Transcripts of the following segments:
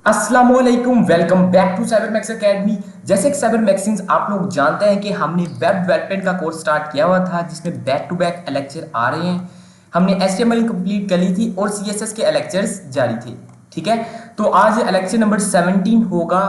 अस्सलामुअलैकुम, welcome back to cyber max academy. जैसे कि साइबर मैक्सिंस आप लोग जानते हैं कि हमने वेब डेवलपमेंट का कोर्स स्टार्ट किया हुआ था जिसमें बैक टू बैक लेक्चर आ रहे हैं। हमने एचटीएमएल कंप्लीट कर ली थी और सीएसएस के लेक्चर्स जारी थे। ठीक है, तो आज लेक्चर नंबर 17 होगा।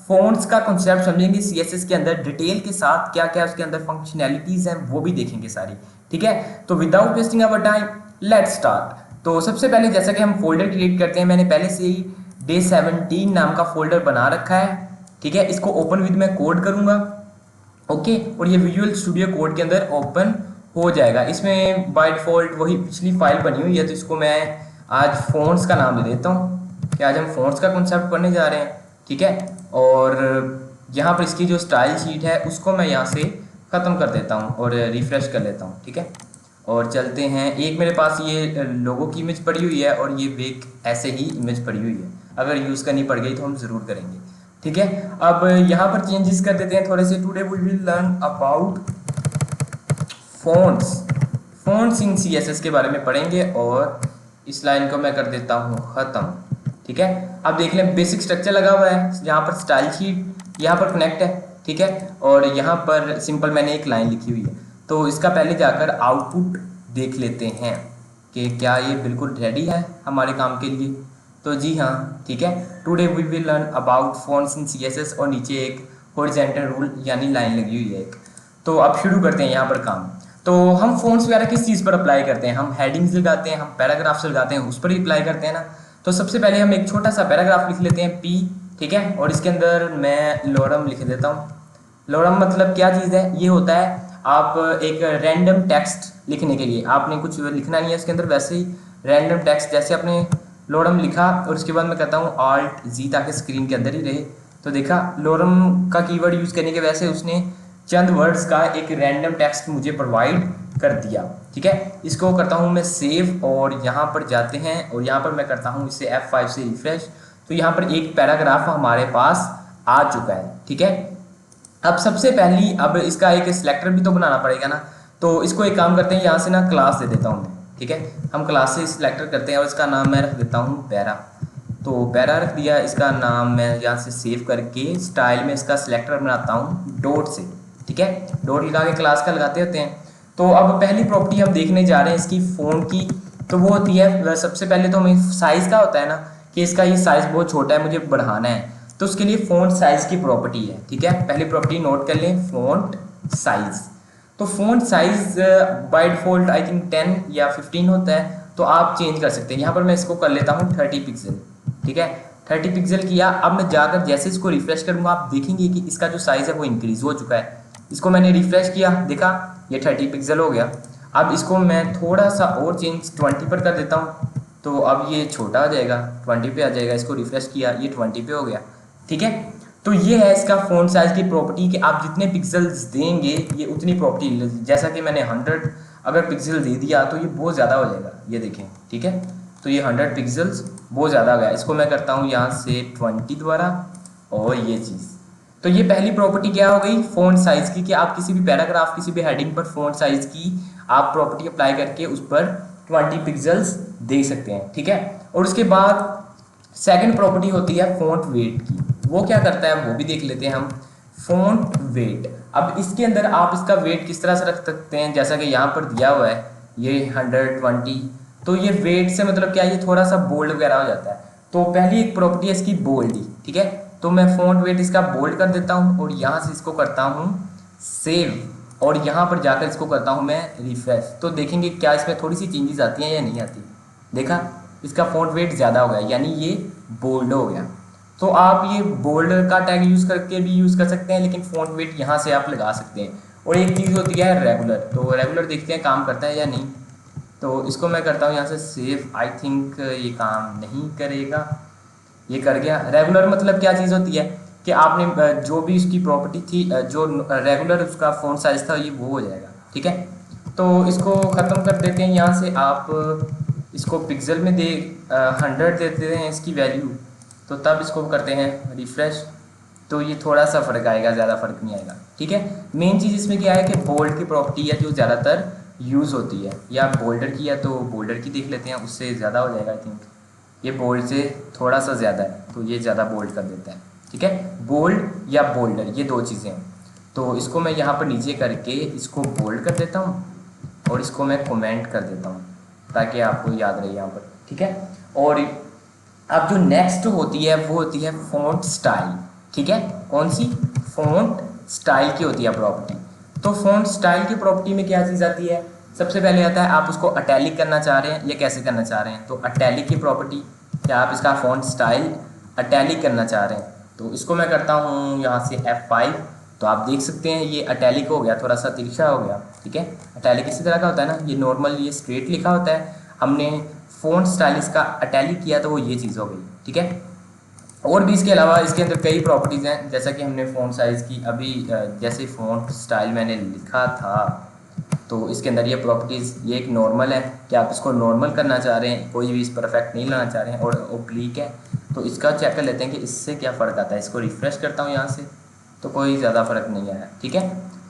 फ़ॉन्ट्स का कॉन्सेप्ट समझेंगे सीएसएस के अंदर डिटेल के साथ, क्या क्या उसके अंदर फंक्शनैलिटीज़ हैं वो भी देखेंगे सारी। ठीक है, तो without wasting our time let's start. तो सबसे पहले जैसा कि हम फोल्डर क्रिएट करते हैं, मैंने पहले से ही डे 17 नाम का फोल्डर बना रखा है। ठीक है, इसको ओपन विद मैं कोड करूंगा। ओके, और ये विजुअल स्टूडियो कोड के अंदर ओपन हो जाएगा। इसमें बाय डिफॉल्ट वही पिछली फाइल बनी हुई है, तो इसको मैं आज फ़ॉन्ट्स का नाम दे देता हूँ कि आज हम फ़ॉन्ट्स का कॉन्सेप्ट पढ़ने जा रहे हैं। ठीक है, और यहाँ पर इसकी जो स्टाइल शीट है उसको मैं यहाँ से ख़त्म कर देता हूँ और रिफ़्रेश कर लेता हूँ। ठीक है, और चलते हैं। एक मेरे पास ये लोगो की इमेज पड़ी हुई है और ये वेक ऐसे ही इमेज पड़ी हुई है। अगर यूज़ करनी पड़ गई तो हम ज़रूर करेंगे। ठीक है, अब यहाँ पर चेंजेस कर देते हैं थोड़े से। Today we will learn about fonts. Fonts in CSS के बारे में पढ़ेंगे और इस लाइन को मैं कर देता हूँ ख़त्म। ठीक है, अब देख लें बेसिक स्ट्रक्चर लगा हुआ है। यहाँ पर स्टाइल शीट यहाँ पर कनेक्ट है। ठीक है, और यहाँ पर सिंपल मैंने एक लाइन लिखी हुई है। तो इसका पहले जाकर आउटपुट देख लेते हैं कि क्या ये बिल्कुल रेडी है हमारे काम के लिए। तो जी हाँ, ठीक है। Today we will learn about fonts in CSS और नीचे एक हॉरिजॉन्टल रूल यानी लाइन लगी हुई है एक। तो अब शुरू करते हैं यहाँ पर काम। तो हम फ़ॉन्ट्स वगैरह किस चीज़ पर अप्लाई करते हैं? हम हेडिंग्स लगाते हैं, हम पैराग्राफ्स लगाते हैं, उस पर ही अप्लाई करते हैं ना। तो सबसे पहले हम एक छोटा सा पैराग्राफ लिख लेते हैं पी। ठीक है, और इसके अंदर मैं लॉरम लिख देता हूँ। लॉरम मतलब क्या चीज़ है? ये होता है आप एक रैंडम टेक्स्ट लिखने के लिए आपने कुछ लिखना नहीं है इसके अंदर, वैसे ही रैंडम टेक्स्ट जैसे आपने लॉरम लिखा और उसके बाद मैं कहता हूँ आल्ट जी ताकि स्क्रीन के अंदर ही रहे। तो देखा, लॉरम का कीवर्ड यूज़ करने की वजह से उसने चंद वर्ड्स का एक रैंडम टेक्स्ट मुझे प्रोवाइड कर दिया। ठीक है, इसको करता हूँ मैं सेव और यहाँ पर जाते हैं और यहाँ पर मैं करता हूँ इसे F5 से रिफ्रेश। तो यहाँ पर एक पैराग्राफ हमारे पास आ चुका है। ठीक है, अब सबसे पहली अब इसका एक सिलेक्टर भी तो बनाना पड़ेगा ना। तो इसको एक काम करते हैं, यहाँ से ना क्लास दे देता हूँ मैं। ठीक है, हम क्लास से सिलेक्टर करते हैं और इसका नाम मैं रख देता हूँ पैरा। तो पैरा रख दिया, इसका नाम मैं यहाँ से सेव करके स्टाइल में इसका सिलेक्टर बनाता हूँ डॉट से। ठीक है, डॉट लगा के क्लास का लगाते होते हैं। तो अब पहली प्रॉपर्टी हम देखने जा रहे हैं इसकी फ़ॉन्ट की। तो वो होती है सबसे पहले तो हमें साइज़ का होता है ना कि इसका ये साइज़ बहुत छोटा है, मुझे बढ़ाना है। तो उसके लिए फ़ॉन्ट साइज़ की प्रॉपर्टी है। ठीक है, पहली प्रॉपर्टी नोट कर लें, फ़ॉन्ट साइज़। तो font size by default I think 10 या 15 होता है, तो आप चेंज कर सकते हैं। यहाँ पर मैं इसको कर लेता हूँ 30 पिक्सल। ठीक है, 30 पिक्सल किया। अब मैं जाकर जैसे इसको रिफ्रेश करूँगा आप देखेंगे कि इसका जो साइज़ है वो इंक्रीज़ हो चुका है। इसको मैंने रिफ्रेश किया, देखा ये 30 पिक्सल हो गया। अब इसको मैं थोड़ा सा और चेंज 20 पर कर देता हूँ, तो अब ये छोटा हो जाएगा, 20 पे आ जाएगा। इसको रिफ्रेश किया, ये 20 पे हो गया। ठीक है, तो ये है इसका फ़ॉन्ट साइज़ की प्रॉपर्टी कि आप जितने पिक्सल्स देंगे ये उतनी प्रॉपर्टी। जैसा कि मैंने 100 अगर पिक्सल दे दिया तो ये बहुत ज़्यादा हो जाएगा, ये देखें। ठीक है, तो ये 100 पिक्सल्स बहुत ज़्यादा हो गया। इसको मैं करता हूँ यहाँ से 20 द्वारा और ये चीज़। तो ये पहली प्रॉपर्टी क्या हो गई फ़ॉन्ट साइज़ की, कि आप किसी भी पैराग्राफ किसी भी हेडिंग पर फ़ॉन्ट साइज़ की आप प्रॉपर्टी अप्लाई करके उस पर 20 पिक्सल्स दे सकते हैं। ठीक है, और उसके बाद सेकंड प्रॉपर्टी होती है फ़ॉन्ट वेट की। वो क्या करता है वो भी देख लेते हैं हम। फ़ॉन्ट वेट, अब इसके अंदर आप इसका वेट किस तरह से रख सकते हैं, जैसा कि यहाँ पर दिया हुआ है ये 120। तो ये वेट से मतलब क्या, ये थोड़ा सा बोल्ड वगैरह हो जाता है। तो पहली एक प्रॉपर्टी है इसकी बोल्ड ही। ठीक है, तो मैं फ़ॉन्ट वेट इसका बोल्ड कर देता हूँ और यहाँ से इसको करता हूँ सेव और यहाँ पर जाकर इसको करता हूँ मैं रिफ्रेश। तो देखेंगे क्या इसमें थोड़ी सी चेंजेस आती हैं या नहीं आती। देखा, इसका फ़ॉन्ट वेट ज़्यादा हो गया यानी ये बोल्ड हो गया। तो आप ये बोल्ड का टैग यूज़ करके भी यूज़ कर सकते हैं, लेकिन फ़ॉन्ट वेट यहाँ से आप लगा सकते हैं। और एक चीज़ होती है रेगुलर, तो रेगुलर देखते हैं काम करता है या नहीं। तो इसको मैं करता हूँ यहाँ से सेव। आई थिंक ये काम नहीं करेगा, ये कर गया। रेगुलर मतलब क्या चीज़ होती है कि आपने जो भी इसकी प्रॉपर्टी थी, जो रेगुलर उसका फ़ॉन्ट साइज़ था ये वो हो जाएगा। ठीक है, तो इसको ख़त्म कर देते हैं। यहाँ से आप इसको पिक्सल में 100 देते हैं इसकी वैल्यू, तो तब इसको करते हैं रिफ़्रेश। तो ये थोड़ा सा फ़र्क आएगा, ज़्यादा फ़र्क नहीं आएगा। ठीक है, मेन चीज़ इसमें क्या है कि बोल्ड की प्रॉपर्टी है जो ज़्यादातर यूज़ होती है, या बोल्डर की है तो बोल्डर की देख लेते हैं, उससे ज़्यादा हो जाएगा आई थिंक। ये बोल्ड से थोड़ा सा ज़्यादा है तो ये ज़्यादा बोल्ड कर देता है, ठीक है। बोल्ड या बोल्डर ये दो चीज़ें हैं। तो इसको मैं यहाँ पर नीचे करके इसको बोल्ड कर देता हूँ और इसको मैं कमेंट कर देता हूँ ताकि आपको याद रहे यहाँ पर, ठीक है। और अब जो नेक्स्ट होती है वो होती है फ़ॉन्ट स्टाइल, ठीक है। कौन सी? फ़ॉन्ट स्टाइल की होती है प्रॉपर्टी। तो फ़ॉन्ट स्टाइल की प्रॉपर्टी में क्या चीज़ आती है? सबसे पहले आता है आप उसको अटैलिक करना चाह रहे हैं या कैसे करना चाह रहे हैं। तो अटैलिक की प्रॉपर्टी, क्या आप इसका फ़ॉन्ट स्टाइल अटैलिक करना चाह रहे हैं तो इसको मैं करता हूँ यहाँ से F5। तो आप देख सकते हैं ये अटैलिक हो गया, थोड़ा सा तिरछा हो गया, ठीक है। अटैलिक इसी तरह का होता है ना, ये नॉर्मल ये स्ट्रेट लिखा होता है, हमने फ़ॉन्ट स्टाइल इसका अटैलिक किया तो वो ये चीज़ हो गई, ठीक है। और भी इसके अलावा इसके अंदर कई प्रॉपर्टीज़ हैं, जैसा कि हमने फ़ॉन्ट साइज़ की अभी जैसे फ़ॉन्ट स्टाइल मैंने लिखा था तो इसके अंदर ये प्रॉपर्टीज़, ये एक नॉर्मल है कि आप इसको नॉर्मल करना चाह रहे हैं, कोई भी इस परफेक्ट नहीं लाना चाह रहे हैं, और ओब्लिक है तो इसका चेक कर लेते हैं कि इससे क्या फ़र्क आता है। इसको रिफ़्रेश करता हूँ यहाँ से तो कोई ज़्यादा फ़र्क नहीं आया, ठीक है।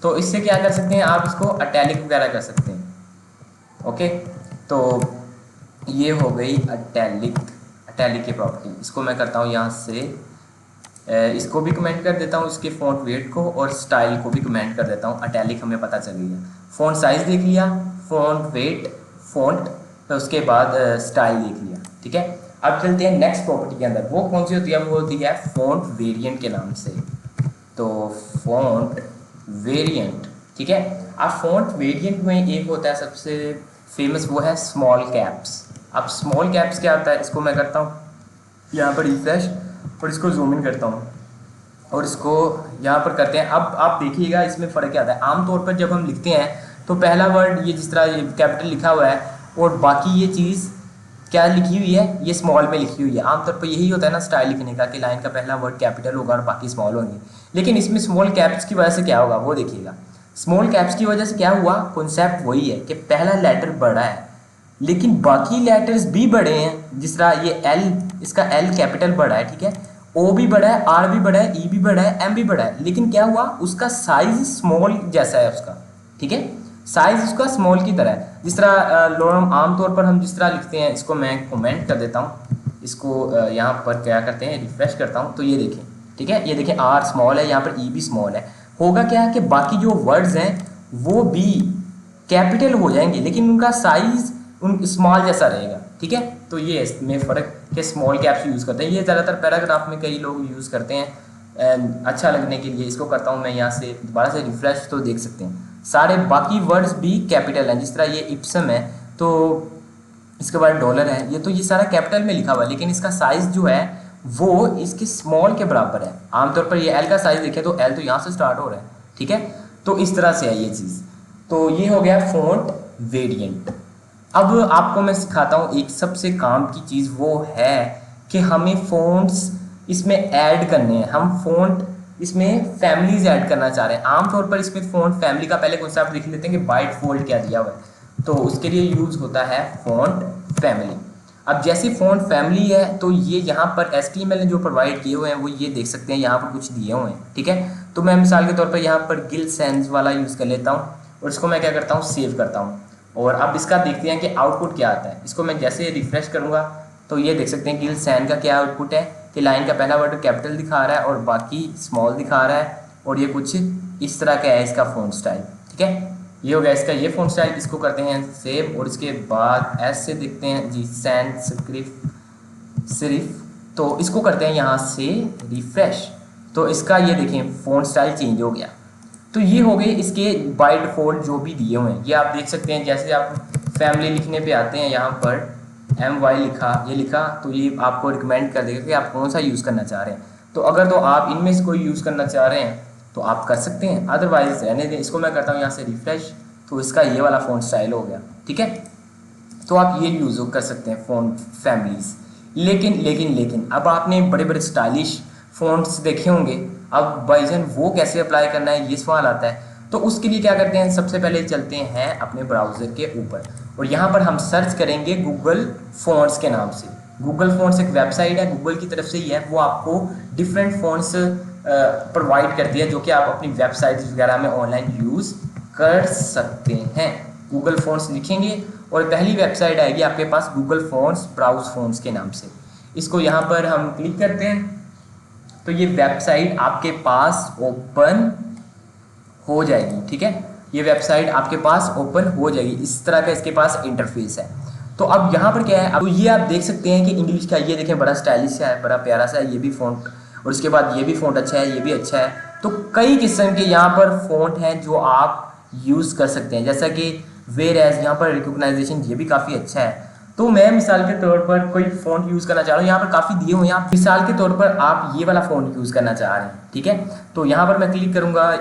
तो इससे क्या कर सकते हैं आप इसको अटैलिक वगैरह कर सकते हैं, ओके। तो ये हो गई अटैलिक, अटैलिक की प्रॉपर्टी। इसको मैं करता हूँ यहाँ से इसको भी कमेंट कर देता हूँ, इसके फ़ॉन्ट वेट को, और स्टाइल को भी कमेंट कर देता हूँ। अटैलिक हमें पता चल गया, फ़ॉन्ट साइज़ देख लिया, फ़ॉन्ट वेट, फ़ॉन्ट, तो उसके बाद स्टाइल देख लिया, ठीक है। अब चलते हैं नेक्स्ट प्रॉपर्टी के अंदर, वो कौन सी होती है? वो होती है फ़ॉन्ट वेरिएंट के नाम से। तो फ़ॉन्ट वेरिएंट, ठीक है। अब फ़ॉन्ट वेरिएंट में एक होता है सबसे फेमस, वो है स्मॉल कैप्स। अब स्मॉल कैप्स क्या होता है? इसको मैं करता हूँ यहाँ पर रिफ्रेश और इसको जूम इन करता हूँ और इसको यहाँ पर करते हैं। अब आप देखिएगा इसमें फ़र्क क्या आता है। आमतौर पर जब हम लिखते हैं तो पहला वर्ड ये जिस तरह ये कैपिटल लिखा हुआ है और बाकी ये चीज़ क्या लिखी हुई है, ये स्मॉल में लिखी हुई है। आमतौर पर यही होता है ना स्टाइल लिखने का कि लाइन का पहला वर्ड कैपिटल होगा और बाकी स्मॉल होंगे। लेकिन इसमें स्मॉल कैप्स की वजह से क्या होगा वो देखिएगा। स्मॉल कैप्स की वजह से क्या हुआ, कॉन्सेप्ट वही है कि पहला लेटर बड़ा है लेकिन बाकी लेटर्स भी बड़े हैं। जिस तरह ये एल, इसका एल कैपिटल बड़ा है, ठीक है। ओ भी बड़ा है, आर भी बड़ा है, ई भी बड़ा है, एम भी बड़ा है, लेकिन क्या हुआ उसका साइज स्मॉल जैसा है उसका, ठीक है। साइज उसका स्मॉल की तरह है। जिस तरह आमतौर पर हम जिस तरह लिखते हैं, इसको मैं कमेंट कर देता हूँ, इसको यहाँ पर क्या करते हैं रिफ्रेश करता हूँ तो ये देखें, ठीक है। ये देखें आर स्मॉल है, यहाँ पर ई भी स्मॉल है। होगा क्या कि बाकी जो वर्ड्स हैं वो भी कैपिटल हो जाएंगे लेकिन उनका साइज उन स्मॉल जैसा रहेगा, ठीक है। तो ये इसमें फ़र्क कि स्मॉल कैप्स यूज़ करते हैं। ये ज़्यादातर पैराग्राफ में कई लोग यूज़ करते हैं अच्छा लगने के लिए। इसको करता हूँ मैं यहाँ से दोबारा से रिफ्रेश तो देख सकते हैं सारे बाकी वर्ड्स भी कैपिटल हैं। जिस तरह ये इप्सम है तो इसके बाद डॉलर है, ये तो ये सारा कैपिटल में लिखा हुआ है लेकिन इसका साइज़ जो है वो इसके स्मॉल के बराबर है। आमतौर पर ये एल का साइज़ देखें तो एल तो यहाँ से स्टार्ट हो रहा है, ठीक है। तो इस तरह से है ये चीज़। तो ये हो गया फ़ॉन्ट वेरिएंट। अब आपको मैं सिखाता हूँ एक सबसे काम की चीज़, वो है कि हमें फ़ॉन्ट्स इसमें ऐड करने हैं। हम फ़ॉन्ट इसमें फैमिलीज़ ऐड करना चाह रहे हैं। आमतौर पर इसमें फ़ॉन्ट फैमिली का पहले कॉन्सेप्ट लिख लेते हैं कि बाय डिफ़ॉल्ट क्या दिया हुआ है, तो उसके लिए यूज़ होता है फ़ॉन्ट फैमिली। अब जैसे फ़ॉन्ट फैमिली है तो ये यहाँ पर HTML ने जो प्रोवाइड किए हुए हैं वो ये देख सकते हैं, यहाँ पर कुछ दिए हुए हैं, ठीक है। तो मैं मिसाल के तौर पर यहाँ पर गिल सैंस वाला यूज़ कर लेता हूँ और इसको मैं क्या करता हूँ सेव करता हूँ। और अब इसका देखते हैं कि आउटपुट क्या आता है। इसको मैं जैसे रिफ्रेश करूँगा तो ये देख सकते हैं गिल सैन का क्या आउटपुट है कि लाइन का पहला वर्ड कैपिटल दिखा रहा है और बाकी स्मॉल दिखा रहा है, और ये कुछ इस तरह का है इसका फ़ॉन्ट स्टाइल, ठीक है। ये हो गया इसका ये फ़ॉन्ट स्टाइल। इसको करते हैं सेव और इसके बाद ऐसे देखते हैं जी सैन सिर्फ, तो इसको करते हैं यहाँ से रिफ्रेश, तो इसका ये देखें फ़ॉन्ट स्टाइल चेंज हो गया। तो ये हो गए इसके बाय डिफ़ॉल्ट जो भी दिए हुए हैं, ये आप देख सकते हैं। जैसे आप फैमिली लिखने पे आते हैं, यहाँ पर MY लिखा, ये लिखा, तो ये आपको रिकमेंड कर देगा कि आप कौन सा यूज़ करना चाह रहे हैं। तो अगर तो आप इनमें से कोई यूज़ करना चाह रहे हैं तो आप कर सकते हैं, अदरवाइज रहने दें। इसको मैं करता हूँ यहाँ से रिफ्रेश, तो इसका ये वाला फ़ॉन्ट स्टाइल हो गया, ठीक है। तो आप ये यूज़ कर सकते हैं फ़ॉन्ट फैमिलीज़। लेकिन अब आपने बड़े बड़े स्टाइलिश फ़ॉन्ट्स देखे होंगे, अब भाईजान वो कैसे अप्लाई करना है ये सवाल आता है। तो उसके लिए क्या करते हैं, सबसे पहले चलते हैं अपने ब्राउज़र के ऊपर और यहाँ पर हम सर्च करेंगे गूगल फ़ॉन्ट्स के नाम से। गूगल फ़ॉन्ट्स एक वेबसाइट है, गूगल की तरफ से ही है, वो आपको डिफरेंट फ़ॉन्ट्स प्रोवाइड करती है जो कि आप अपनी वेबसाइट वगैरह में ऑनलाइन यूज़ कर सकते हैं। गूगल फ़ॉन्ट्स लिखेंगे और पहली वेबसाइट आएगी आपके पास गूगल फ़ॉन्ट्स ब्राउज़ फ़ॉन्ट्स के नाम से। इसको यहाँ पर हम क्लिक करते हैं तो ये वेबसाइट आपके पास ओपन हो जाएगी। ठीक है, ये वेबसाइट आपके पास ओपन हो जाएगी, इस तरह का इसके पास इंटरफेस है। तो अब यहाँ पर क्या है, अब ये आप देख सकते हैं कि इंग्लिश का ये देखें बड़ा स्टाइलिश सा है, बड़ा प्यारा सा है, ये भी फ़ॉन्ट, और उसके बाद ये भी फ़ॉन्ट अच्छा है, ये भी अच्छा है। तो कई किस्म के यहाँ पर फ़ॉन्ट हैं जो आप यूज़ कर सकते हैं, जैसा कि वेयर एज यहाँ पर रिकॉग्नाइजेशन ये भी काफ़ी अच्छा है। तो मैं मिसाल के तौर पर कोई फ़ॉन्ट यूज़ करना चाह रहा हूँ, यहाँ पर काफ़ी दिए हुए हैं, आप मिसाल के तौर पर आप ये वाला फ़ॉन्ट यूज़ करना चाह रहे हैं। ठीक है, तो यहाँ पर मैं क्लिक करूँगा,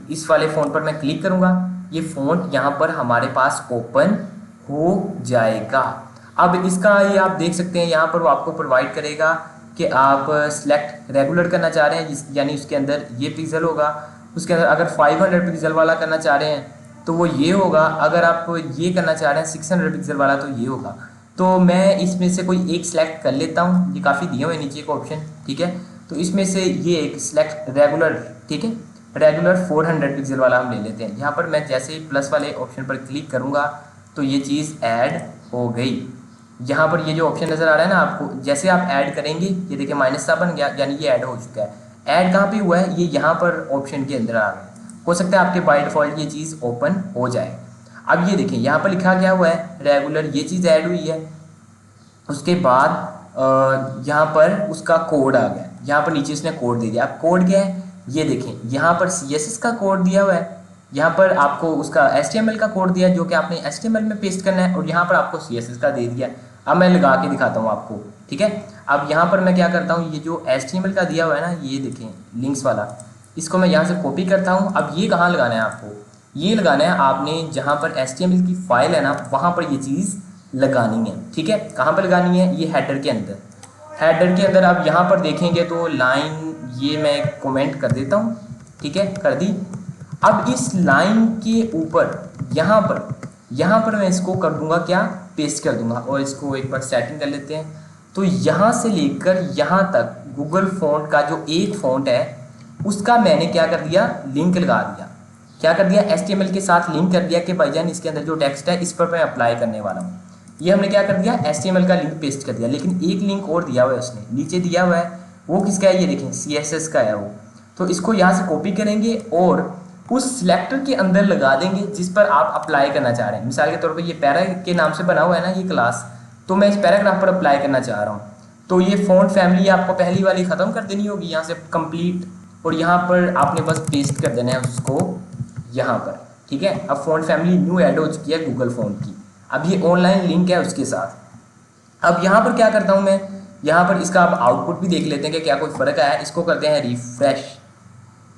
इस वाले फ़ॉन्ट पर मैं क्लिक करूँगा, ये फ़ॉन्ट यहाँ पर हमारे पास ओपन हो जाएगा। अब इसका ये आप देख सकते हैं, यहाँ पर वो आपको प्रोवाइड करेगा कि आप सिलेक्ट रेगुलर करना चाह रहे हैं, यानी उसके अंदर ये पिक्सल होगा, उसके अंदर अगर 500 पिक्सल वाला करना चाह रहे हैं तो वो ये होगा, अगर आप ये करना चाह रहे हैं 600 पिक्सल वाला तो ये होगा। तो मैं इसमें से कोई एक सिलेक्ट कर लेता हूँ, ये काफ़ी दिए हुए नीचे का ऑप्शन। ठीक है, तो इसमें से ये एक सिलेक्ट रेगुलर, ठीक है, रेगुलर 400 पिक्सल वाला हम ले लेते हैं। यहाँ पर मैं जैसे ही प्लस वाले ऑप्शन पर क्लिक करूँगा तो ये चीज़ ऐड हो गई। यहाँ पर ये जो ऑप्शन नज़र आ रहा है ना आपको, जैसे आप ऐड करेंगे ये देखिए माइनस सा बन गया, यानी ये ऐड हो चुका है। ऐड कहाँ पे हुआ है, ये यहाँ पर ऑप्शन के अंदर आ गया। हो सकता है आपके बाय डिफ़ॉल्ट ये चीज़ ओपन हो जाए। अब ये देखिए यहाँ पर लिखा क्या हुआ है, रेगुलर, ये चीज़ ऐड हुई है। उसके बाद यहाँ पर उसका कोड आ गया, यहाँ पर नीचे उसने कोड दे दिया। अब कोड क्या है ये देखें, यहाँ पर CSS का कोड दिया हुआ है, यहाँ पर आपको उसका HTML का कोड दिया जो कि आपने HTML में पेस्ट करना है, और यहाँ पर आपको CSS का दे दिया। अब मैं लगा के दिखाता हूँ आपको। ठीक है, अब यहाँ पर मैं क्या करता हूँ, ये जो HTML का दिया हुआ है ना, ये देखें लिंक्स वाला, इसको मैं यहाँ से कॉपी करता हूँ। अब ये कहाँ लगाना है आपको, ये लगाना है आपने जहाँ पर HTML की फाइल है ना, वहाँ पर ये चीज़ लगानी है। ठीक है, कहाँ पर लगानी है, ये हेडर के अंदर। हेडर के अंदर आप यहाँ पर देखेंगे तो लाइन, ये मैं कमेंट कर देता हूँ। ठीक है, कर दी। अब इस लाइन के ऊपर यहाँ पर मैं इसको कर दूंगा क्या, पेस्ट कर दूंगा, और इसको एक बार सेटिंग कर लेते हैं। तो यहाँ से लेकर यहाँ तक गूगल फ़ॉन्ट का जो एक फ़ॉन्ट है उसका मैंने क्या कर दिया, लिंक लगा दिया। क्या कर दिया, HTML के साथ लिंक कर दिया कि भाईजान इसके अंदर जो टेक्स्ट है इस पर मैं अप्लाई करने वाला हूँ। ये हमने क्या कर दिया, HTML का लिंक पेस्ट कर दिया। लेकिन एक लिंक और दिया हुआ है उसने, नीचे दिया हुआ है, वो किसका है, ये देखें CSS का है वो। तो इसको यहाँ से कॉपी करेंगे और उस सिलेक्टर के अंदर लगा देंगे जिस पर आप अप्लाई करना चाह रहे हैं। मिसाल के तौर पर ये पैरा के नाम से बना हुआ है ना ये क्लास, तो मैं इस पैराग्राफ पर अप्लाई करना चाह रहा हूँ। तो ये फ़ॉन्ट फैमिली आपको पहली वाली ख़त्म कर देनी होगी, यहाँ से कंप्लीट, और यहाँ पर आपने बस पेस्ट कर देना है उसको यहाँ पर। ठीक है, अब फ़ॉन्ट फैमिली न्यू ऐड हो चुकी है गूगल फ़ॉन्ट की। अब ये ऑनलाइन लिंक है उसके साथ। अब यहाँ पर क्या करता हूँ मैं, यहाँ पर इसका आप आउटपुट भी देख लेते हैं कि क्या कोई फ़र्क आया है। इसको करते हैं रिफ्रेश,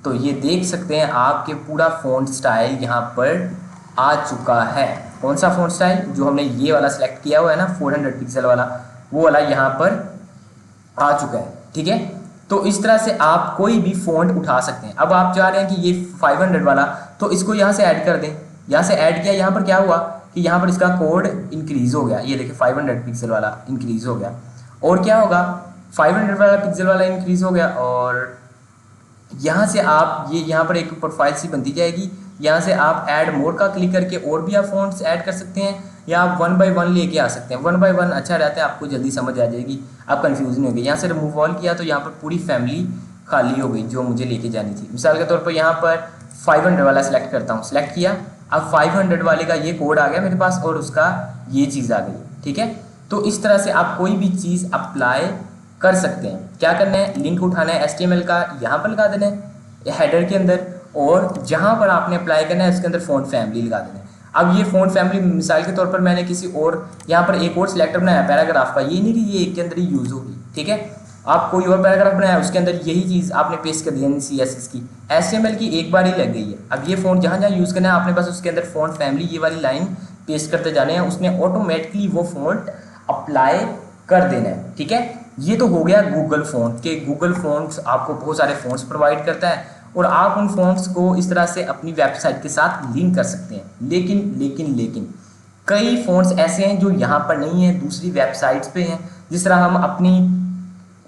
तो ये देख सकते हैं आपके पूरा फ़ॉन्ट स्टाइल यहाँ पर आ चुका है। कौन सा फ़ॉन्ट स्टाइल, जो हमने ये वाला सेलेक्ट किया हुआ है ना 400 पिक्सल वाला, वो वाला यहाँ पर आ चुका है। ठीक है, तो इस तरह से आप कोई भी फ़ॉन्ट उठा सकते हैं। अब आप चाह रहे हैं कि ये 500 वाला, तो इसको यहाँ से ऐड कर दें। यहाँ से ऐड किया, यहाँ पर क्या हुआ कि यहाँ पर इसका कोड इंक्रीज़ हो गया। ये देखिए 500 पिक्सल वाला इंक्रीज़ हो गया। और क्या होगा, 500 वाला पिक्सल वाला इंक्रीज़ हो गया, और यहाँ से आप ये यहाँ पर एक प्रोफाइल सी बनती जाएगी। यहाँ से आप ऐड मोर का क्लिक करके और भी आप फ़ॉन्ट्स ऐड कर सकते हैं, या आप 1 बाय 1 लेके आ सकते हैं। 1 बाय 1 अच्छा रहता है, आपको जल्दी समझ आ जाएगी, आप कंफ्यूज नहीं होगी। यहाँ से रिमूव ऑल किया तो यहाँ पर पूरी फैमिली खाली हो गई जो मुझे लेके जानी थी। मिसाल के तौर पर यहाँ पर 500 वाला सेलेक्ट करता हूँ, सेलेक्ट किया, अब 500 वाले का ये कोड आ गया मेरे पास और उसका ये चीज़ आ गई। ठीक है, तो इस तरह से आप कोई भी चीज़ अप्लाई कर सकते हैं। क्या करना है, लिंक उठाना है HTML का, यहाँ पर लगा देना है हेडर के अंदर, और जहाँ पर आपने अप्लाई करना है उसके अंदर फ़ॉन्ट फैमिली लगा देना है। अब ये फ़ॉन्ट फैमिली मिसाल के तौर पर मैंने किसी और यहाँ पर एक और सिलेक्टर बनाया पैराग्राफ का, ये नहीं कि ये एक के अंदर ही यूज़ होगी। ठीक है, आप कोई और पैराग्राफ बनाया उसके अंदर यही चीज़ आपने पेस्ट कर दी है CSS की, HTML की एक बार ही लग गई है। अब ये फ़ॉन्ट जहाँ जहाँ यूज़ करना है आपने बस उसके अंदर फ़ॉन्ट फैमिली ये वाली लाइन पेस्ट करते जाने हैं, उसने ऑटोमेटिकली वो फ़ॉन्ट अप्लाई कर देना है। ठीक है, ये तो हो गया गूगल फ़ॉन्ट के। गूगल फ़ॉन्ट्स आपको बहुत सारे फ़ॉन्ट्स प्रोवाइड करता है और आप उन फ़ॉन्ट्स को इस तरह से अपनी वेबसाइट के साथ लिंक कर सकते हैं। लेकिन कई फ़ॉन्ट्स ऐसे हैं जो यहाँ पर नहीं है, दूसरी वेबसाइट्स पे हैं। जिस तरह हम अपनी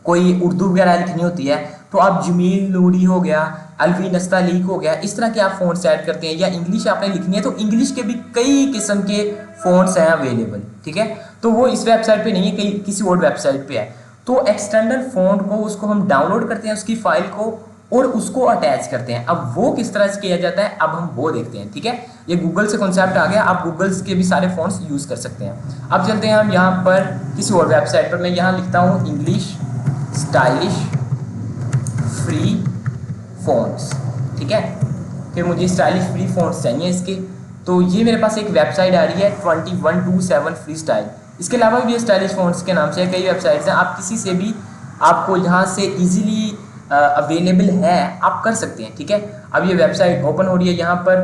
कोई उर्दू वगैरह लिखनी होती है तो आप जमील लूडी हो गया, अलवी नस्तालीक हो गया, इस तरह के आप फ़ॉन्ट्स ऐड करते हैं। या इंग्लिश आपने लिखनी है तो इंग्लिश के भी कई किस्म के फ़ॉन्ट्स हैं अवेलेबल। ठीक है, तो वो इस वेबसाइट पे नहीं है, कहीं किसी और वेबसाइट पे है। तो एक्सटर्नल फ़ॉन्ट को उसको हम डाउनलोड करते हैं उसकी फाइल को और उसको अटैच करते हैं। अब वो किस तरह से किया जाता है अब हम वो देखते हैं, ठीक है। ये गूगल से कॉन्सेप्ट आ गया, आप गूगल के भी सारे फ़ॉन्ट्स यूज़ कर सकते हैं। अब चलते हैं हम यहाँ पर किसी और वेबसाइट पर। मैं यहाँ लिखता हूँ इंग्लिश स्टाइलिश फ्री फ़ॉन्ट्स, ठीक है। फिर मुझे स्टाइलिश फ्री फ़ॉन्ट्स चाहिए इसके, तो ये मेरे पास एक वेबसाइट आ रही है 2127 फ्री स्टाइल। इसके अलावा भी ये स्टाइलिश फ़ॉन्ट्स के नाम से कई वेबसाइट्स हैं, आप किसी से भी आपको यहाँ से ईजिली अवेलेबल है आप कर सकते हैं, ठीक है। अब ये वेबसाइट ओपन हो रही है यहाँ पर,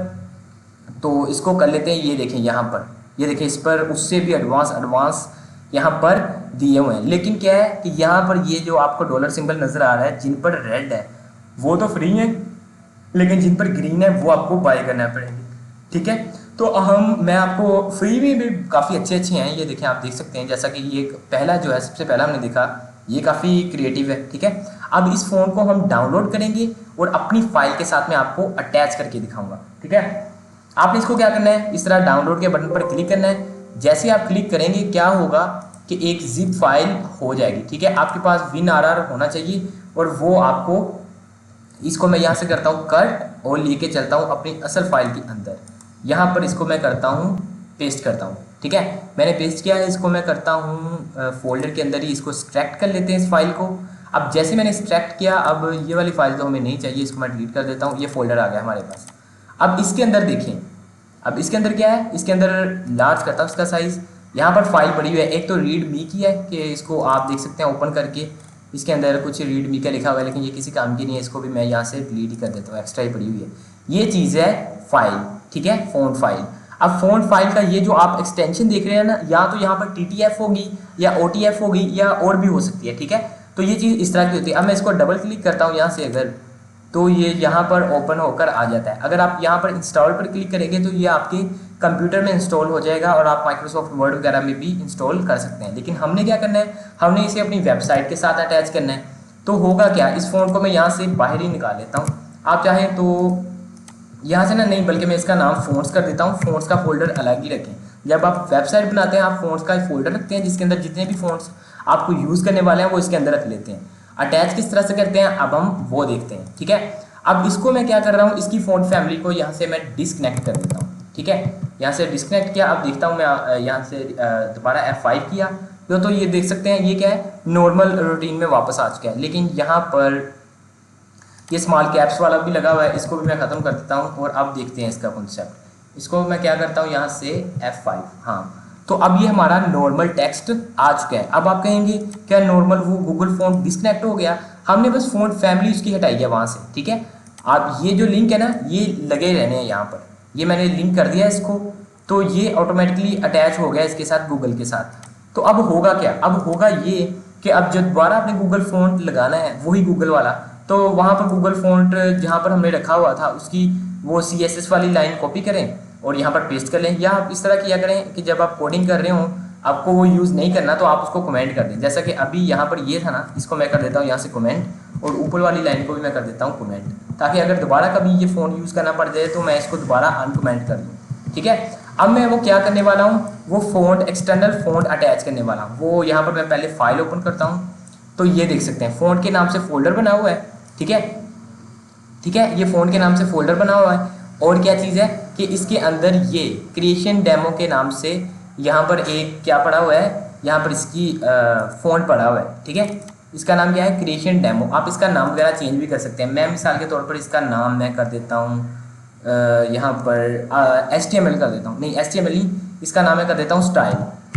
तो इसको कर लेते हैं। ये देखें यहाँ पर, ये देखें इस पर उससे भी एडवांस यहाँ पर दिए हुए हैं। लेकिन क्या है कि यहाँ पर ये जो आपको डॉलर सिंबल नज़र आ रहा है जिन पर रेड है वो तो फ्री है, लेकिन जिन पर ग्रीन है वो आपको बाय करना पड़ेंगे, ठीक है। तो मैं आपको फ्री में भी काफ़ी अच्छे हैं। ये देखें, आप देख सकते हैं जैसा कि ये पहला जो है सबसे पहला हमने देखा, ये काफ़ी क्रिएटिव है, ठीक है। अब इस फ़ोन को हम डाउनलोड करेंगे और अपनी फाइल के साथ में आपको अटैच करके दिखाऊंगा, ठीक है। आपने इसको क्या करना है, इस तरह डाउनलोड के बटन पर क्लिक करना है। जैसे आप क्लिक करेंगे क्या होगा कि एक जिप फाइल हो जाएगी, ठीक है। आपके पास WinRAR होना चाहिए और वो आपको, इसको मैं यहाँ से करता हूँ कट और लेके चलता हूँ अपनी असल फाइल के अंदर। यहाँ पर इसको मैं करता हूँ पेस्ट करता हूँ, ठीक है। मैंने पेस्ट किया है, इसको मैं करता हूँ फोल्डर के अंदर ही इसको एक्सट्रैक्ट कर लेते हैं इस फाइल को। अब जैसे मैंने एक्सट्रैक्ट किया, अब ये वाली फाइल तो हमें नहीं चाहिए, इसको मैं डिलीट कर देता हूँ। ये फोल्डर आ गया हमारे पास। अब इसके अंदर देखिए, अब इसके अंदर क्या है, इसके अंदर लार्ज करता हूँ इसका साइज़। यहाँ पर फाइल पड़ी हुई है, एक तो रीड मी की है कि इसको आप देख सकते हैं ओपन करके, इसके अंदर कुछ रीड मी का लिखा हुआ है लेकिन ये किसी काम की नहीं है, इसको भी मैं यहाँ से डिलीट ही कर देता हूँ, एक्स्ट्रा ही पड़ी हुई है। ये चीज़ है फाइल, ठीक है, फ़ॉन्ट फाइल। अब फ़ॉन्ट फाइल का ये जो आप एक्सटेंशन देख रहे हैं ना, या तो यहाँ पर TTF होगी या OTF होगी या और भी हो सकती है, ठीक है। तो ये चीज़ इस तरह की होती है। अब मैं इसको डबल क्लिक करता हूँ यहाँ से अगर, तो ये यहाँ पर ओपन होकर आ जाता है। अगर आप यहाँ पर इंस्टॉल पर क्लिक करेंगे तो ये आपके कंप्यूटर में इंस्टॉल हो जाएगा और आप माइक्रोसॉफ्ट वर्ड वगैरह में भी इंस्टॉल कर सकते हैं। लेकिन हमने क्या करना है, हमने इसे अपनी वेबसाइट के साथ अटैच करना है। तो होगा क्या, इस फ़ोन को मैं यहाँ से बाहर ही निकाल लेता हूँ। आप चाहें तो यहाँ से ना, नहीं बल्कि मैं इसका नाम फ़ॉन्ट्स कर देता हूँ। फ़ॉन्ट्स का फोल्डर अलग ही रखें। जब आप वेबसाइट बनाते हैं आप फ़ॉन्ट्स का फोल्डर रखते हैं जिसके अंदर जितने भी फ़ॉन्ट्स आपको यूज़ करने वाले हैं वो इसके अंदर रख लेते हैं। अटैच किस तरह से करते हैं अब हम वो देखते हैं, ठीक है। अब इसको मैं क्या कर रहा हूँ, इसकी फ़ॉन्ट फैमिली को यहाँ से मैं डिस्कनेक्ट कर देता हूँ, ठीक है। यहाँ से डिस्कनेक्ट किया। अब देखता हूँ मैं यहाँ से दोबारा F5 किया तो ये देख सकते हैं ये क्या है, नॉर्मल रूटीन में वापस आ चुका है। लेकिन यहाँ पर ये स्मॉल कैप्स वाला भी लगा हुआ है, इसको भी मैं ख़त्म कर देता हूँ और अब देखते हैं इसका कॉन्सेप्ट। इसको मैं क्या करता हूँ यहाँ से F5, हाँ। तो अब ये हमारा नॉर्मल टेक्स्ट आ चुका है। अब आप कहेंगे क्या नॉर्मल वो गूगल फ़ॉन्ट डिस्कनेक्ट हो गया, हमने बस फ़ॉन्ट फैमिली उसकी हटाई है वहाँ से, ठीक है। आप ये जो लिंक है ना ये लगे रहने हैं यहाँ पर, ये मैंने लिंक कर दिया इसको, तो ये ऑटोमेटिकली अटैच हो गया इसके साथ, गूगल के साथ। तो अब होगा क्या, अब होगा ये कि अब जब दोबारा आपने गूगल फ़ॉन्ट लगाना है वही गूगल वाला, तो वहाँ पर गूगल फ़ॉन्ट जहाँ पर हमने रखा हुआ था उसकी वो CSS वाली लाइन कॉपी करें और यहाँ पर पेस्ट कर लें। या आप इस तरह किया करें कि जब आप कोडिंग कर रहे हो आपको वो यूज़ नहीं करना तो आप उसको कमेंट कर दें। जैसा कि अभी यहाँ पर ये था ना, इसको मैं कर देता हूँ यहाँ से कमेंट और ऊपर वाली लाइन को भी मैं कर देता हूँ कमेंट, ताकि अगर दोबारा कभी ये फ़ॉन्ट यूज़ करना पड़ जाए तो मैं इसको दोबारा अनकमेंट कर दूँ, ठीक है। अब मैं वो क्या करने वाला हूँ, वो फ़ॉन्ट एक्सटर्नल फ़ॉन्ट अटैच करने वाला हूँ। वो यहाँ पर मैं पहले फाइल ओपन करता हूँ, तो ये देख सकते हैं फ़ॉन्ट के नाम से फ़ोल्डर बना हुआ है, ठीक है, ठीक है। ये फ़ॉन्ट के नाम से फ़ोल्डर बना हुआ है और क्या चीज़ है कि इसके अंदर ये क्रिएशन डेमो के नाम से यहाँ पर एक क्या पड़ा हुआ है, यहाँ पर इसकी फ़ॉन्ट पड़ा हुआ है, ठीक है। इसका नाम क्या है, क्रिएशन डेमो। आप इसका नाम वगैरह चेंज भी कर सकते हैं। मैं मिसाल के तौर पर इसका नाम मैं कर देता हूँ यहाँ पर HTML कर देता हूँ, नहीं HTML ही, इसका नाम मैं कर देता हूँ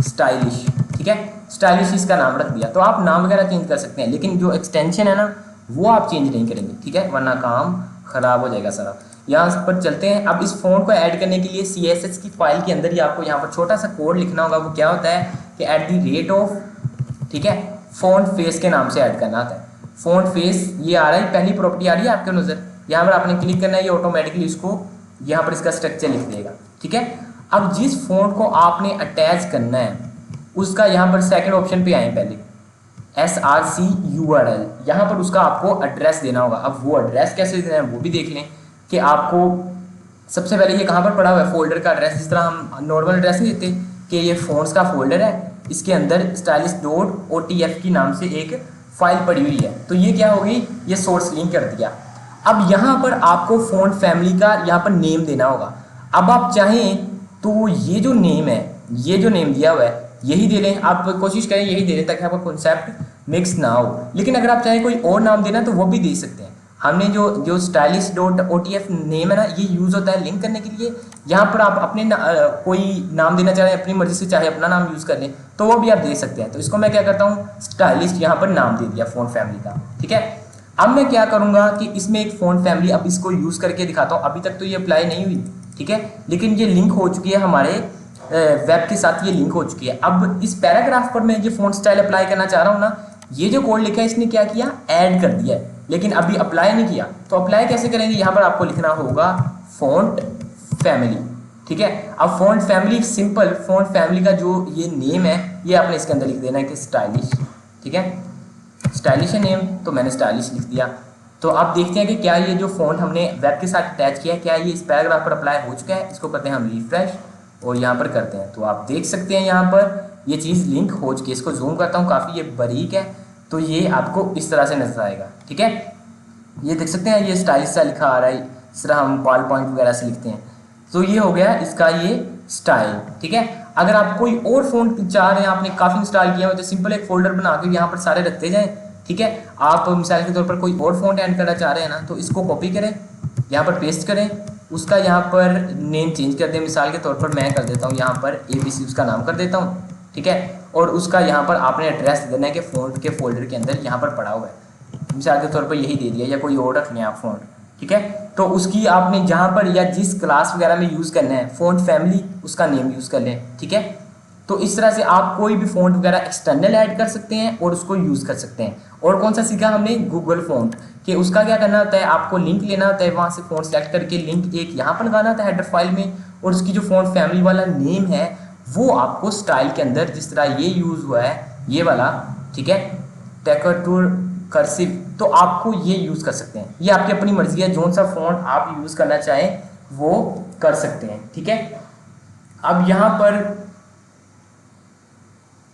स्टाइलिश, ठीक है। स्टाइलिश इसका नाम रख दिया। तो आप नाम वगैरह चेंज कर सकते हैं, लेकिन जो एक्सटेंशन है ना वो आप चेंज नहीं करेंगे, ठीक है, वरना काम ख़राब हो जाएगा सारा। यहाँ पर चलते हैं। अब इस फ़ॉन्ट को ऐड करने के लिए CSS की फाइल के अंदर ही आपको यहाँ पर छोटा सा कोड लिखना होगा। वो क्या होता है कि @, ठीक है, फ़ॉन्ट फेस के नाम से ऐड करना होता है। फ़ॉन्ट फेस ये आ रहा है, पहली प्रॉपर्टी आ रही है आपके नज़र, यहाँ पर आपने क्लिक करना है, ये ऑटोमेटिकली इसको यहाँ पर इसका स्ट्रक्चर लिख देगा, ठीक है। अब जिस फ़ॉन्ट को आपने अटैच करना है उसका यहाँ पर सेकेंड ऑप्शन पे आए, पहले SRC URL, यहाँ पर उसका आपको एड्रेस देना होगा। अब वो एड्रेस कैसे देना है वो भी देख लें कि आपको सबसे पहले ये कहाँ पर पड़ा हुआ है, फोल्डर का एड्रेस। जिस तरह हम नॉर्मल एड्रेस नहीं देते कि ये फ़ॉन्ट्स का फोल्डर है इसके अंदर stylish.otf की नाम से एक फाइल पड़ी हुई है। तो ये क्या हो गई, ये सोर्स लिंक कर दिया। अब यहाँ पर आपको फ़ॉन्ट फैमिली का यहाँ पर नेम देना होगा। अब आप चाहें तो ये जो नेम है, ये जो नेम दिया हुआ है यही दे लें, आप कोशिश करें यही दे लें ताकि आपका कॉन्सेप्ट मिक्स ना हो। लेकिन अगर आप चाहें कोई और नाम देना तो वो भी दे सकते हैं। हमने जो stylish.otf नेम है ना, ये यूज़ होता है लिंक करने के लिए। यहाँ पर आप अपने कोई नाम देना चाह रहे हैं अपनी मर्जी से, चाहे अपना नाम यूज़ कर लें तो वो भी आप दे सकते हैं। तो इसको मैं क्या करता हूँ, स्टाइलिश यहाँ पर नाम दे दिया फ़ॉन्ट फैमिली का। ठीक है, अब मैं क्या करूँगा कि इसमें एक फ़ॉन्ट फैमिली, अब इसको यूज़ करके दिखाता हूँ। अभी तक तो ये अप्लाई नहीं हुई, ठीक है, लेकिन ये लिंक हो चुकी है हमारे वेब के साथ, ये लिंक हो चुकी है। अब इस पैराग्राफ पर मैं ये फ़ॉन्ट स्टाइल अप्लाई करना चाह रहा हूँ ना, ये जो कोड लिखा है इसने क्या किया, ऐड कर दिया है, लेकिन अभी अप्लाई नहीं किया। तो अप्लाई कैसे करेंगे, यहाँ पर आपको लिखना होगा फ़ॉन्ट फैमिली। ठीक है, अब font family, simple font family का जो ये नेम है ये आपने इसके अंदर लिख देना है कि स्टाइलिश। ठीक है, स्टाइलिश है नेम, तो मैंने स्टाइलिश लिख दिया। तो आप देखते हैं कि क्या ये जो फ़ॉन्ट हमने वेब के साथ अटैच किया है, क्या ये इस पैराग्राफ पर अप्लाई हो चुका है। इसको करते हैं हम रिफ्रेश और यहाँ पर करते हैं, तो आप देख सकते हैं यहाँ पर ये चीज़ लिंक हो चुकी है। इसको जूम करता हूँ, काफ़ी ये बारीक है, तो ये आपको इस तरह से नजर आएगा। ठीक है, ये देख सकते हैं ये स्टाइलिश सा लिखा आ रहा है, इस तरह हम पावर पॉइंट वगैरह से लिखते हैं। तो ये हो गया इसका ये स्टाइल। ठीक है, अगर आप कोई और फ़ॉन्ट चाह रहे हैं, आपने काफ़ी इंस्टॉल किया हो, तो सिंपल एक फोल्डर बना के यहाँ पर सारे रखते जाएँ। ठीक है, आप मिसाल के तौर पर कोई और फ़ॉन्ट ऐड करना चाह रहे हैं ना, तो इसको कॉपी करें, यहाँ पर पेस्ट करें, उसका यहाँ पर नेम चेंज कर दें। मिसाल के तौर पर मैं कर देता हूँ यहाँ पर ABC उसका नाम कर देता हूँ। ठीक है, और उसका यहाँ पर आपने एड्रेस देना है कि फ़ॉन्ट के फोल्डर के अंदर यहाँ पर पड़ा हुआ है, मिसाल के तौर पर यही दे दिया, या कोई और रख लें आप फ़ॉन्ट। ठीक है, तो उसकी आपने जहाँ पर या जिस क्लास वगैरह में यूज़ करना है फ़ॉन्ट फैमिली, उसका नेम यूज़ कर लें। ठीक है, तो इस तरह से आप कोई भी फ़ॉन्ट वगैरह एक्सटर्नल ऐड कर सकते हैं और उसको यूज़ कर सकते हैं। और कौन सा सीखा हमने, गूगल फ़ॉन्ट, कि उसका क्या करना होता है, आपको लिंक लेना होता है, वहाँ से फ़ॉन्ट सेलेक्ट करके लिंक एक यहाँ पर लगाना होता है हेडर फाइल में, और उसकी जो फ़ॉन्ट फैमिली वाला नेम है वो आपको स्टाइल के अंदर, जिस तरह ये यूज़ हुआ है ये वाला, ठीक है, टेक्टूर कर्सिव, तो आपको ये यूज़ कर सकते हैं। ये आपकी अपनी मर्जी है, जो सा फ़ॉन्ट आप यूज़ करना चाहें वो कर सकते हैं। ठीक है, अब यहाँ पर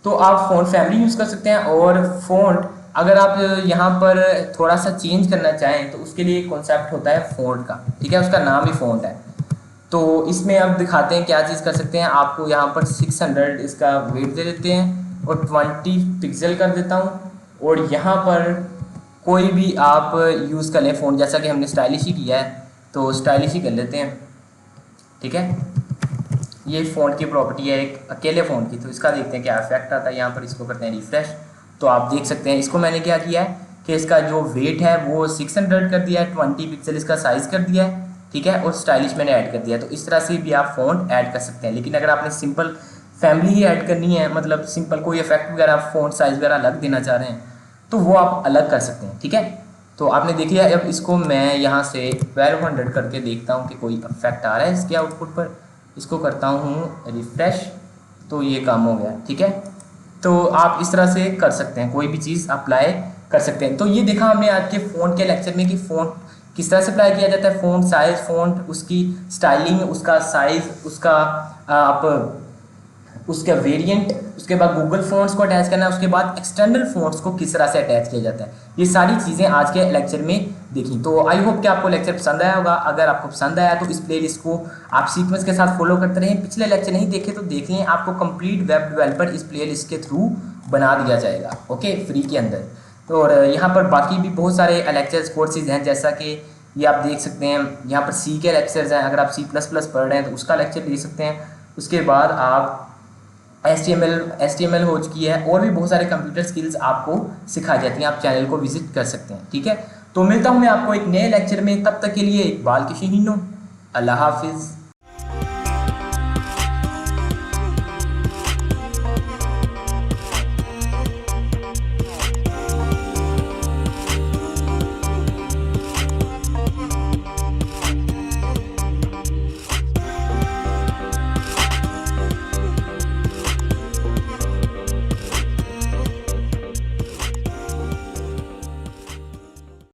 तो आप फ़ॉन्ट फैमिली यूज़ कर सकते हैं। और फ़ॉन्ट अगर आप यहाँ पर थोड़ा सा चेंज करना चाहें तो उसके लिए एक कॉन्सेप्ट होता है फ़ॉन्ट का। ठीक है, उसका नाम ही फ़ॉन्ट है। तो इसमें अब दिखाते हैं क्या चीज़ कर सकते हैं। आपको यहाँ पर 600 इसका वेट दे देते हैं और 20 पिक्सल कर देता हूँ, और यहाँ पर कोई भी आप यूज़ कर लें फ़ॉन्ट, जैसा कि हमने स्टाइलिश ही किया है तो स्टाइलिश ही कर लेते हैं। ठीक है, ये फ़ॉन्ट की प्रॉपर्टी है एक अकेले फ़ॉन्ट की, तो इसका देखते हैं क्या इफेक्ट आता है। यहाँ पर इसको करते हैं रिफ्रेश, तो आप देख सकते हैं इसको मैंने क्या किया है कि इसका जो वेट है वो 600 कर दिया है, 20 पिक्सल इसका साइज़ कर दिया है। ठीक है, और स्टाइलिश मैंने ऐड कर दिया है। तो इस तरह से भी आप फ़ॉन्ट ऐड कर सकते हैं। लेकिन अगर आपने सिंपल फैमिली ही ऐड करनी है, मतलब सिंपल कोई इफेक्ट वगैरह फ़ॉन्ट साइज़ वगैरह अलग देना चाह रहे हैं, तो वो आप अलग कर सकते हैं। ठीक है, तो आपने देख लिया। अब इसको मैं यहाँ से 1200 करके देखता हूँ कि कोई इफेक्ट आ रहा है इसके आउटपुट पर। इसको करता हूँ रिफ्रेश, तो ये काम हो गया। ठीक है, तो आप इस तरह से कर सकते हैं, कोई भी चीज़ अप्लाई कर सकते हैं। तो ये देखा हमने आज के फ़ॉन्ट के लेक्चर में कि फ़ॉन्ट किस तरह से अप्लाई किया जाता है। फ़ॉन्ट साइज़, फ़ॉन्ट उसकी स्टाइलिंग, उसका साइज़, उसका आप उसका वेरिएंट, उसके बाद गूगल फ़ॉन्ट्स को अटैच करना है, उसके बाद एक्सटर्नल फ़ॉन्ट्स को किस तरह से अटैच किया जाता है। ये सारी चीज़ें आज के लेक्चर में देखी। तो आई होप कि आपको लेक्चर पसंद आया होगा। अगर आपको पसंद आया तो इस प्लेलिस्ट को आप सीक्वेंस के साथ फॉलो करते रहें। पिछले लेक्चर नहीं देखे तो देख लें, आपको कंप्लीट वेब डेवलपर इस प्लेलिस्ट के थ्रू बना दिया जाएगा, ओके, फ्री के अंदर। तो और यहाँ पर बाकी भी बहुत सारे लेक्चर्स कोर्सेज हैं, जैसा कि ये आप देख सकते हैं। यहाँ पर सी के लेक्चर्स हैं, अगर आप C++ पढ़ रहे हैं तो उसका लेक्चर ले सकते हैं। उसके बाद आप HTML हो चुकी है, और भी बहुत सारे कंप्यूटर स्किल्स आपको सिखाई जाती हैं। आप चैनल को विजिट कर सकते हैं। ठीक है, तो मिलता हूँ मैं आपको एक नए लेक्चर में, तब तक के लिए इकबाल की शहीनों, अल्लाह हाफिज़।